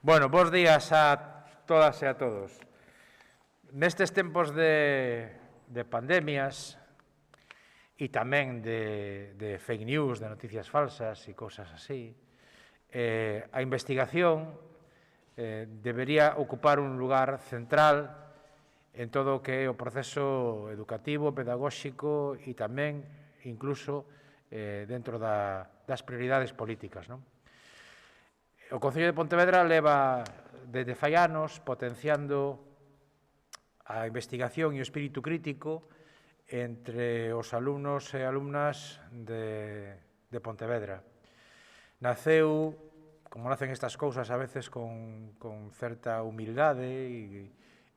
Bueno, bons días a todas e a todos. Nestes tempos de pandemias e tamén de fake news, de noticias falsas e cousas así, a investigación debería ocupar un lugar central en todo o que é o proceso educativo, pedagóxico e tamén, incluso, dentro das prioridades políticas, non? O Concello de Pontevedra leva desde fai anos potenciando a investigación e o espírito crítico entre os alumnos e alumnas de Pontevedra. Naceu, como nacen estas cousas a veces, con certa humildade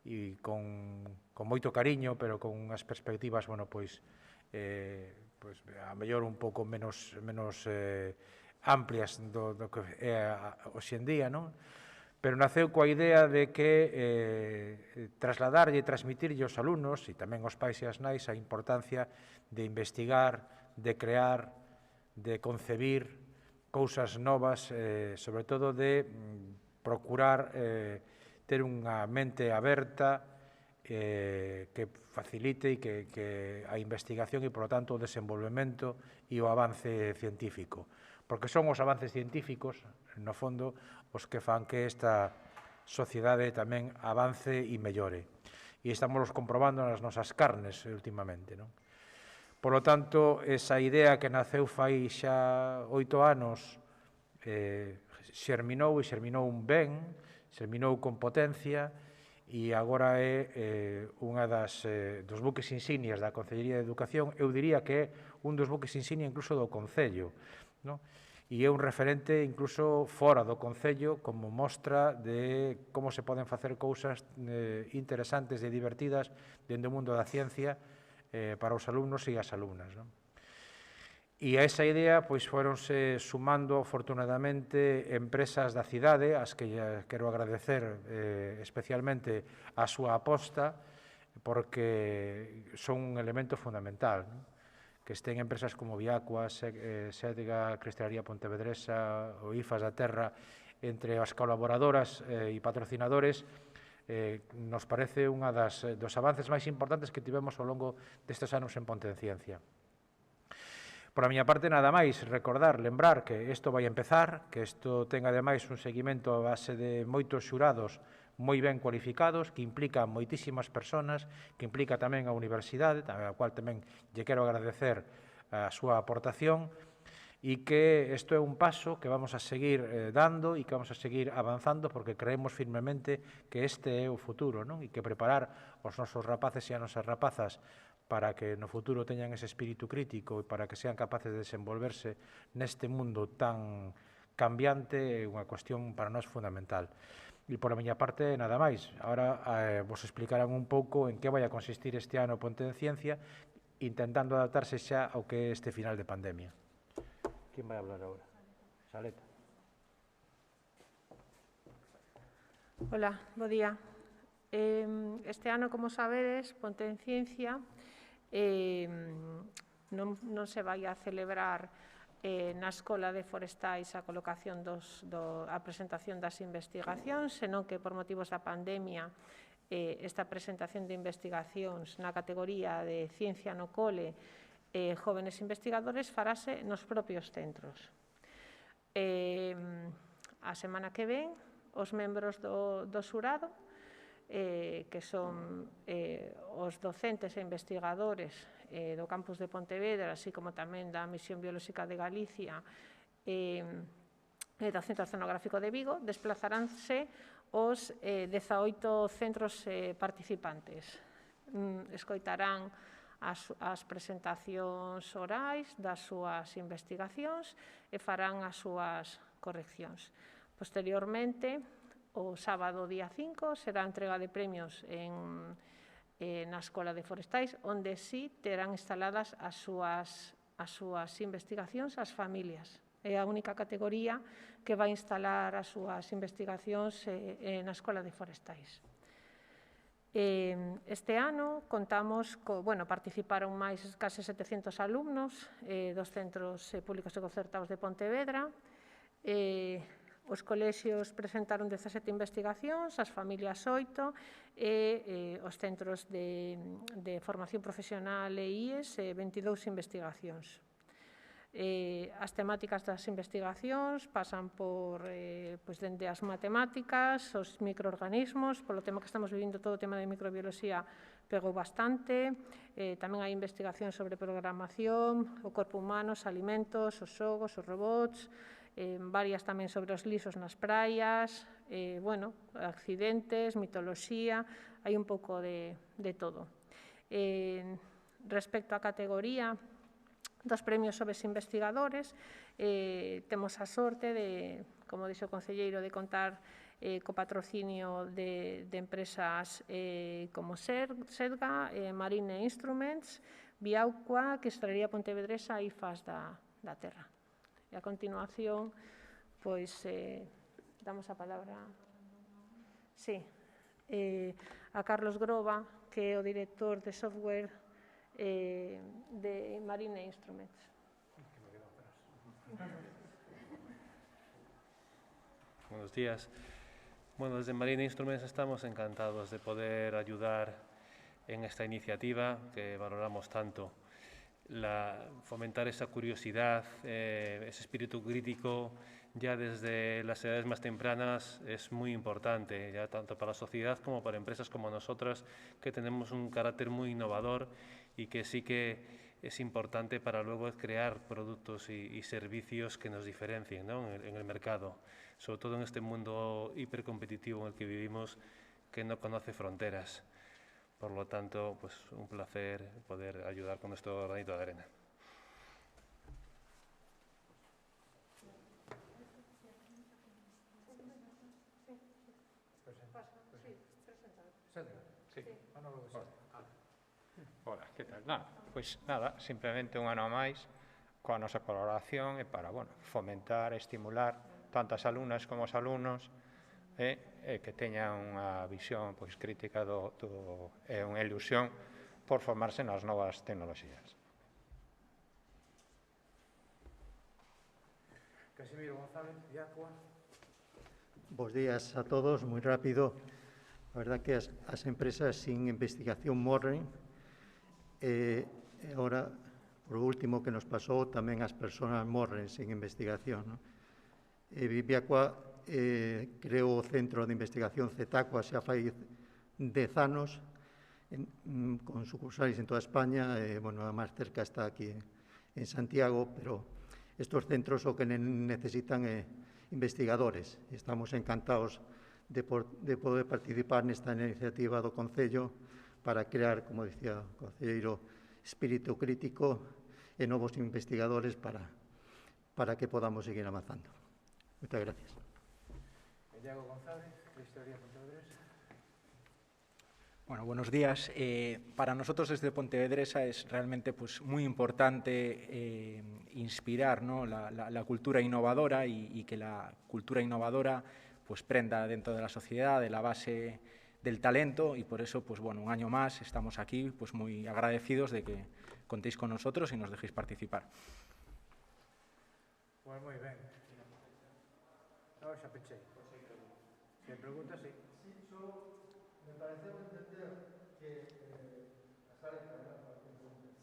e con moito cariño, pero con unhas perspectivas, bueno, pois a mellor un pouco menos amplias do que é hoxe en día, non? Pero naceu coa idea de que trasladarlle e transmitirlle aos alumnos e tamén aos pais e as nais a importancia de investigar, de crear, de concebir cousas novas, sobre todo de procurar ter unha mente aberta que facilite e que a investigación e, por lo tanto, o desenvolvemento e o avance científico. Porque son os avances científicos, no fondo, os que fan que esta sociedade tamén avance e mellore. E estamos comprobando nas nosas carnes últimamente, non? Por lo tanto, esa idea que naceu fai xa 8 anos xerminou ben, xerminou con potencia e agora é unha dos buques insignias da Concellería de Educación. Eu diría que é un dos buques insignia incluso do Concello, non? E é un referente incluso fora do Concello como mostra de como se poden facer cousas interesantes e divertidas dentro do mundo da ciencia para os alumnos e as alumnas, non? E a esa idea pois foronse sumando afortunadamente empresas da cidade, as que quero agradecer especialmente a súa aposta, porque son un elemento fundamental, non? Que estén empresas como Viacua, Sedga, Cristalería Pontevedresa, o IFAS da Terra, entre as colaboradoras e patrocinadores, nos parece unha dos avances máis importantes que tivemos ao longo destes anos en Ponte en Ciencia. Por a miña parte, nada máis, lembrar que isto vai empezar, que isto ten ademais un seguimento a base de moitos xurados moi ben cualificados, que implica moitísimas persoas, que implica tamén a universidade, a cual tamén lle quero agradecer a súa aportación, e que isto é un paso que vamos a seguir dando e que vamos a seguir avanzando, porque creemos firmemente que este é o futuro, non? E que preparar os nosos rapaces e as nosas rapazas para que no futuro teñan ese espírito crítico e para que sean capaces de desenvolverse neste mundo tan cambiante é unha cuestión para nós fundamental. E por a miña parte, nada máis. Agora vos explicarán un pouco en que vai a consistir este ano Ponte en Ciencia, intentando adaptarse xa ao que é este final de pandemia. Quen vai hablar agora? Saleta. Hola, bo día. Este ano, como sabedes, Ponte en Ciencia non se vai a celebrar na Escola de Forestais a colocación a presentación das investigacións, senón que por motivos da pandemia esta presentación de investigacións na categoría de Ciencia no Cole Jóvenes Investigadores farase nos propios centros. A semana que ven, os membros do xurado, que son os docentes e investigadores do campus de Pontevedra, así como tamén da Misión Biolóxica de Galicia e do Centro Oceanográfico de Vigo, desplazaránse os 18 centros participantes. Escoitarán as presentacións orais das súas investigacións e farán as súas correccións. Posteriormente, o sábado día 5 será a entrega de premios na Escola de Forestais, onde sí terán instaladas as súas investigacións as familias. É a única categoría que vai instalar as súas investigacións na Escola de Forestais. Este ano contamos, participaron máis case 700 alumnos dos centros públicos e concertados de Pontevedra. Os colexios presentaron 17 investigacións, as familias 8 e os centros de formación profesional e IES 22 investigacións. As temáticas das investigacións pasan por dende as matemáticas, os microorganismos, polo tema que estamos vivindo, todo o tema de microbioloxía pegou bastante, tamén hai investigacións sobre programación, o corpo humano, os alimentos, os xogos, os robots, varias tamén sobre os lisos nas praias, accidentes, mitoloxía, hai un pouco de todo. Respecto á categoría dos premios sobre investigadores, temos a sorte de, como dixo o concelleiro, de contar co patrocinio de empresas como Sedga, Marine Instruments, Biauqua, Cristalería Pontevedresa e IFAS da Terra. E a continuación, pois, damos a palabra a Carlos Groba, que é o director de software de Marine Instruments. Buenos días. Bueno, desde Marine Instruments estamos encantados de poder ayudar en esta iniciativa que valoramos tanto. Fomentar esa curiosidad, ese espíritu crítico ya desde las edades más tempranas es muy importante, ya tanto para la sociedad como para empresas como nosotras, que tenemos un carácter muy innovador y que sí que es importante para luego crear productos y servicios que nos diferencien, ¿no?, en el mercado, sobre todo en este mundo hipercompetitivo en el que vivimos, que no conoce fronteras. Por lo tanto, pues un placer poder ayudar con nuestro granito de arena. Hola, que tal? Pois nada, simplemente un ano máis coa nosa colaboración e para fomentar e estimular tanto as alumnas como os alumnos que teñan unha visión crítica e unha ilusión por formarse nas novas tecnoloxías. Casimiro González, Biauqua. Bos días a todos, moi rápido. A verdad que as empresas sin investigación morren e agora, por último que nos pasou, tamén as persoas morren sin investigación. Biauqua creou o Centro de Investigación Zetaqua xa fai 10 anos, con sucursales en toda España, a máis cerca está aquí en Santiago, pero estes centros o que necesitan é investigadores. Estamos encantados de poder participar nesta iniciativa do Concello para crear, como dicía o concelleiro, espírito crítico e novos investigadores para que podamos seguir avanzando. Moitas gracias. Diego González, Cristalería Pontevedresa. Bueno, buenos días. Para nosotros desde Pontevedresa es realmente muy importante inspirar, ¿no?, la cultura innovadora y que la cultura innovadora prenda dentro de la sociedad, de la base del talento, y por eso, un año más estamos aquí muy agradecidos de que contéis con nosotros y nos dejéis participar. Pues muy bien. No, xa pechei. Si me preguntas, sí. Sí, solo me pareceu entender que a sala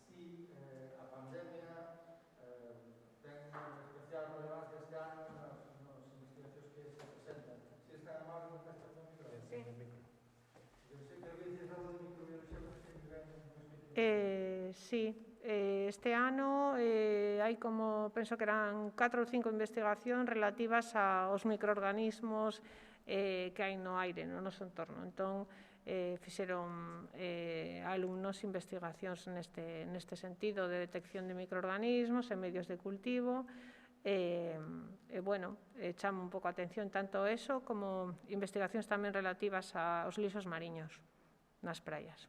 si a pandemia ten especial relevancia este ano nas investigacións que se presentan. Si está mal con esta micro. Sí. Eu sei que dices algo de microbiología, pero sei que Sí, este ano hai penso que eran 4 ou 5 investigacións relativas aos microorganismos que hai no aire, no noso entorno. Entón, fixeron alumnos investigacións neste sentido de detección de microorganismos en medios de cultivo. Chama un pouco a atención tanto eso como investigacións tamén relativas aos lisos mariños nas praias.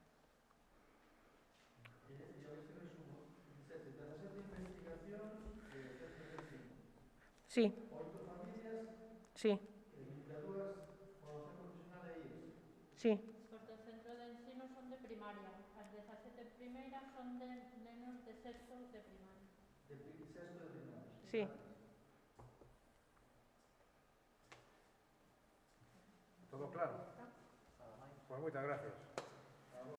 Sí. 8 familias. Sí. 22 formación profesional e IES. Sí. Os do centro de ensino son de primaria. As 17 primeiras son de nenos de sexto de primaria. De sexto de primaria. Sí. claro. Pois moitas gracias.